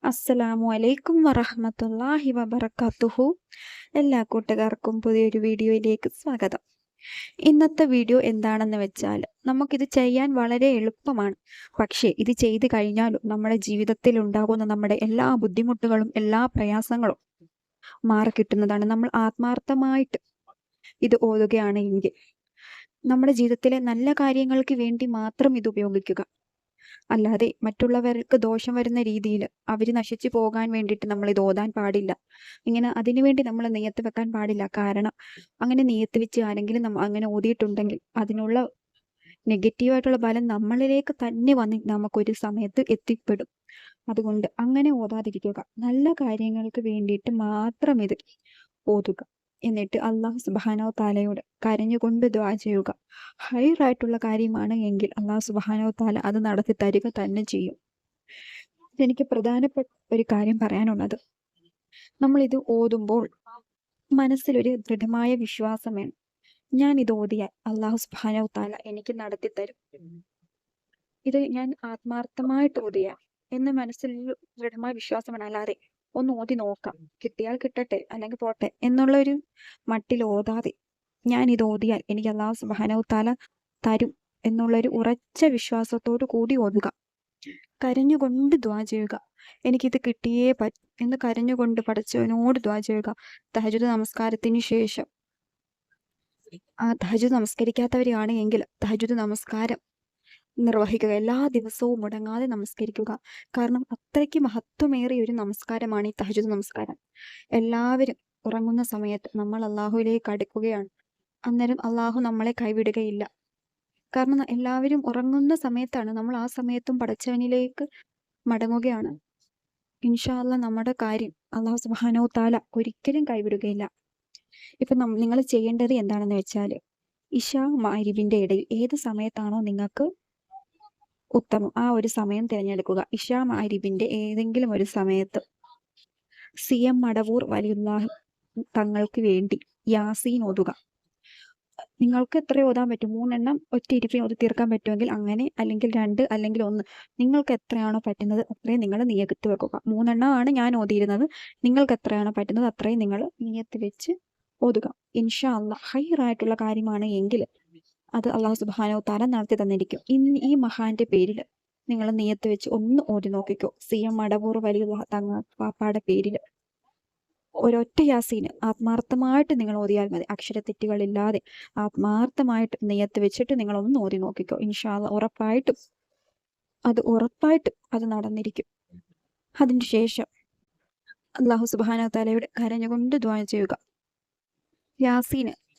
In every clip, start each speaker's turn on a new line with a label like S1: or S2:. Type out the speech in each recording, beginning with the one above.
S1: അസ്സലാമു അലൈക്കും വറഹ്മത്തുള്ളാഹി വബറകാതുഹു. എല്ലാ കൂട്ടുകാർക്കും പുതിയൊരു വീഡിയോയിലേക്ക് സ്വാഗതം. ഇന്നത്തെ വീഡിയോ എന്താണെന്ന് വെച്ചാൽ നമുക്കിത് ചെയ്യാൻ വളരെ എളുപ്പമാണ്. പക്ഷേ ഇത് ചെയ്തു കഴിഞ്ഞാലും നമ്മുടെ ജീവിതത്തിൽ ഉണ്ടാകുന്ന നമ്മുടെ എല്ലാ ബുദ്ധിമുട്ടുകളും എല്ലാ പ്രയാസങ്ങളും മാറിക്കിട്ടുന്നതാണ്. നമ്മൾ ആത്മാർത്ഥമായിട്ട് ഇത് ഓതുകയാണ് എങ്കിൽ നമ്മുടെ ജീവിതത്തിലെ നല്ല കാര്യങ്ങൾക്ക് വേണ്ടി മാത്രം ഇത് ഉപയോഗിക്കുക. അല്ലാതെ മറ്റുള്ളവർക്ക് ദോഷം വരുന്ന രീതിയിൽ അവർ നശിച്ചു പോകാൻ വേണ്ടിയിട്ട് നമ്മൾ ഇത് ഓതാൻ പാടില്ല. ഇങ്ങനെ അതിനുവേണ്ടി നമ്മൾ നെയ്യത്ത് വെക്കാൻ പാടില്ല. കാരണം അങ്ങനെ നെയ്യത്ത് വെച്ച് ആരെങ്കിലും അങ്ങനെ ഓതിയിട്ടുണ്ടെങ്കിൽ അതിനുള്ള നെഗറ്റീവായിട്ടുള്ള ഫലം നമ്മളിലേക്ക് തന്നെ വന്ന് നമുക്കൊരു സമയത്ത് എത്തിപ്പെടും. അതുകൊണ്ട് അങ്ങനെ ഓതാതിരിക്കുക. നല്ല കാര്യങ്ങൾക്ക് വേണ്ടിയിട്ട് മാത്രം ഇത് ഓതുക. എന്നിട്ട് അള്ളാഹു സുബ്ഹാനഹു തആലയോട് കരഞ്ഞുകൊണ്ട് ദുആ ചെയ്യുക. ഹൈറായിട്ടുള്ള കാര്യമാണ് എങ്കിൽ അള്ളാഹു സുബ്ഹാനഹു തആല അത് നടത്തി തരിക തന്നെ ചെയ്യും. എനിക്ക് പ്രധാനപ്പെട്ട ഒരു കാര്യം പറയാനുള്ളത്, നമ്മളിത് ഓതുമ്പോൾ മനസ്സിലൊരു ദൃഢമായ വിശ്വാസം വേണം. ഞാൻ ഇത് ഓതിയാൽ അള്ളാഹു സുബ്ഹാനഹു തആല എനിക്ക് നടത്തി തരും. ഇത് ഞാൻ ആത്മാർത്ഥമായിട്ട് ഓതിയാൽ എന്ന് മനസ്സിൽ ദൃഢമായ വിശ്വാസമാണ്. അല്ലാതെ ഒന്ന് ഓതി നോക്കാം, കിട്ടിയാൽ കിട്ടട്ടെ അല്ലെങ്കിൽ പോട്ടെ എന്നുള്ള ഒരു മട്ടിൽ ഓതാതെ ഞാൻ ഇത് ഓതിയാൽ എനിക്ക് അള്ളാഹു സുബ്ഹാനഹു തആല തരും എന്നുള്ളൊരു ഉറച്ച വിശ്വാസത്തോടു കൂടി ഓതുക. കരഞ്ഞുകൊണ്ട് ദുആ ചെയ്യുക. എനിക്കിത് കിട്ടിയേ പറ്റും എന്ന് കരഞ്ഞുകൊണ്ട് പടച്ചവനോട് ദുആ ചെയ്യുക. തഹജ്ജുദ് നമസ്കാരത്തിന് ശേഷം തഹജ്ജുദ് നമസ്കരിക്കാത്തവരാണ് എങ്കിൽ തഹജ്ജുദ് നമസ്കാരം നിർവഹിക്കുക. എല്ലാ ദിവസവും മുടങ്ങാതെ നമസ്കരിക്കുക. കാരണം അത്രയ്ക്ക് മഹത്വമേറിയ ഒരു നമസ്കാരമാണ് ഈ തഹജ്ജുദ് നമസ്കാരം. എല്ലാവരും ഉറങ്ങുന്ന സമയത്ത് നമ്മൾ അള്ളാഹുവിലേക്ക് അടുക്കുകയാണ്. അന്നേരം അള്ളാഹു നമ്മളെ കൈവിടുകയില്ല. കാരണം എല്ലാവരും ഉറങ്ങുന്ന സമയത്താണ് നമ്മൾ ആ സമയത്തും പടച്ചവനിലേക്ക് മടങ്ങുകയാണ്. ഇൻഷാ അല്ലാഹ് നമ്മുടെ കാര്യം അള്ളാഹു സുബ്ഹാനഹു തആല ഒരിക്കലും കൈവിടുകയില്ല. ഇപ്പം നിങ്ങൾ ചെയ്യേണ്ടത് എന്താണെന്ന് വെച്ചാൽ, ഇശാ മഗ്‌രിബിന്റെ ഇടയിൽ ഏത് സമയത്താണോ നിങ്ങൾക്ക് ഉത്തമം ആ ഒരു സമയം തിരഞ്ഞെടുക്കുക. ഇശാ മഗ്‌രിബിന്റെ ഏതെങ്കിലും ഒരു സമയത്ത് CM മടവൂർ വലിയുല്ലാഹി തങ്ങൾക്ക് വേണ്ടി യാസീൻ ഓതുക. നിങ്ങൾക്ക് എത്ര ഓതാൻ പറ്റും, 3 എണ്ണം ഒറ്റ ഇരിപ്പിൽ ഓതി തീർക്കാൻ പറ്റുമെങ്കിൽ അങ്ങനെ, അല്ലെങ്കിൽ 2 അല്ലെങ്കിൽ 1, നിങ്ങൾക്ക് എത്രയാണോ പറ്റുന്നത് അത്രയും നിങ്ങൾ നിയത്ത് വെക്കുക. 3 എണ്ണമാണ് ഞാൻ ഓതിയിരുന്നത്. നിങ്ങൾക്ക് എത്രയാണോ പറ്റുന്നത് അത്രയും നിങ്ങൾ നിയത്ത് വെച്ച് ഓതുക. ഇൻഷാ അല്ലാഹ് ഹൈറായിട്ടുള്ള കാര്യമാണ് എങ്കിൽ അത് അള്ളാഹു സുബ്ഹാനഹു തആല നടത്തി തന്നിരിക്കും. ഇന്ന് ഈ മഹാന്റെ പേരിൽ നിങ്ങൾ നിയത്ത് വെച്ച് ഒന്ന് ഓതി നോക്കിക്കോ. CM മടവൂർ വലിയ തങ്ങൾ പാപ്പാടെ പേരിൽ ഒരൊറ്റ യാസീന് ആത്മാർത്ഥമായിട്ട് നിങ്ങൾ ഓതിയാൽ മതി. അക്ഷരത്തെറ്റുകളില്ലാതെ ആത്മാർത്ഥമായിട്ട് നിയത്ത് വെച്ചിട്ട് നിങ്ങൾ ഒന്ന് ഓതി നോക്കിക്കോ. ഇൻഷാ അല്ലാഹ് ഉറപ്പായിട്ടും അത് നടന്നിരിക്കും. അതിന് ശേഷം അള്ളാഹു സുബ്ഹാനഹു തആലയോട് കരഞ്ഞുകൊണ്ട് ദുആ ചെയ്യുക.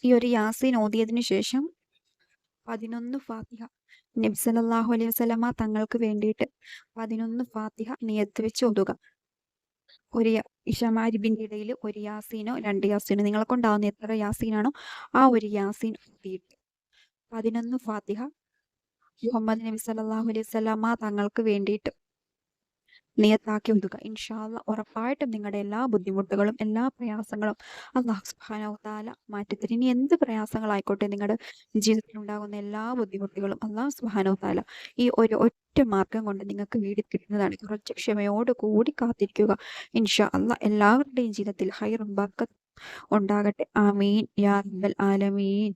S1: ഈ ഒരു യാസീൻ ഓതിയതിനു ശേഷം 11 ഫാത്തിഹ നബി സല്ലല്ലാഹു അലൈഹി വസല്ലമ തങ്ങൾക്ക് വേണ്ടിയിട്ട് 11 ഫാത്തിഹ നിയത്ത് വെച്ച് ഓതുക. ഒരു ഇശാ മഗ്‌രിബിന്റെ ഇടയിൽ ഒരു യാസീനോ 2 യാസീനോ നിങ്ങളെ കൊണ്ടാവുന്ന എത്ര യാസീനാണോ ആ ഒരു യാസീൻ ഓതിയിട്ട് 11 ഫാത്തിഹ മുഹമ്മദ് നബി സല്ലല്ലാഹു അലൈഹി വസല്ലമ തങ്ങൾക്ക് വേണ്ടിയിട്ട് നിയത്താക്കി ഓതുക. ഇൻഷാ അല്ലാഹ് ഉറപ്പായിട്ടും നിങ്ങളുടെ എല്ലാ ബുദ്ധിമുട്ടുകളും എല്ലാ പ്രയാസങ്ങളും അല്ലാഹു സുബ്ഹാനഹു തആല മാറ്റിത്തരും. ഇനി എന്ത് പ്രയാസങ്ങളായിക്കോട്ടെ, നിങ്ങളുടെ ജീവിതത്തിൽ ഉണ്ടാകുന്ന എല്ലാ ബുദ്ധിമുട്ടുകളും അല്ലാഹു സുബ്ഹാനഹു തആല ഈ ഒരു ഒറ്റ മാർഗം കൊണ്ട് നിങ്ങൾക്ക് വീടി കിട്ടുന്നതാണ്. കുറച്ച് ക്ഷമയോട് കൂടി കാത്തിരിക്കുക. ഇൻഷാ അല്ലാഹ് എല്ലാവരുടെയും ജീവിതത്തിൽ ഹൈറും ബർക്കത്തും ഉണ്ടാകട്ടെ. ആമീൻ യാ റബ്ബൽ ആലമീൻ.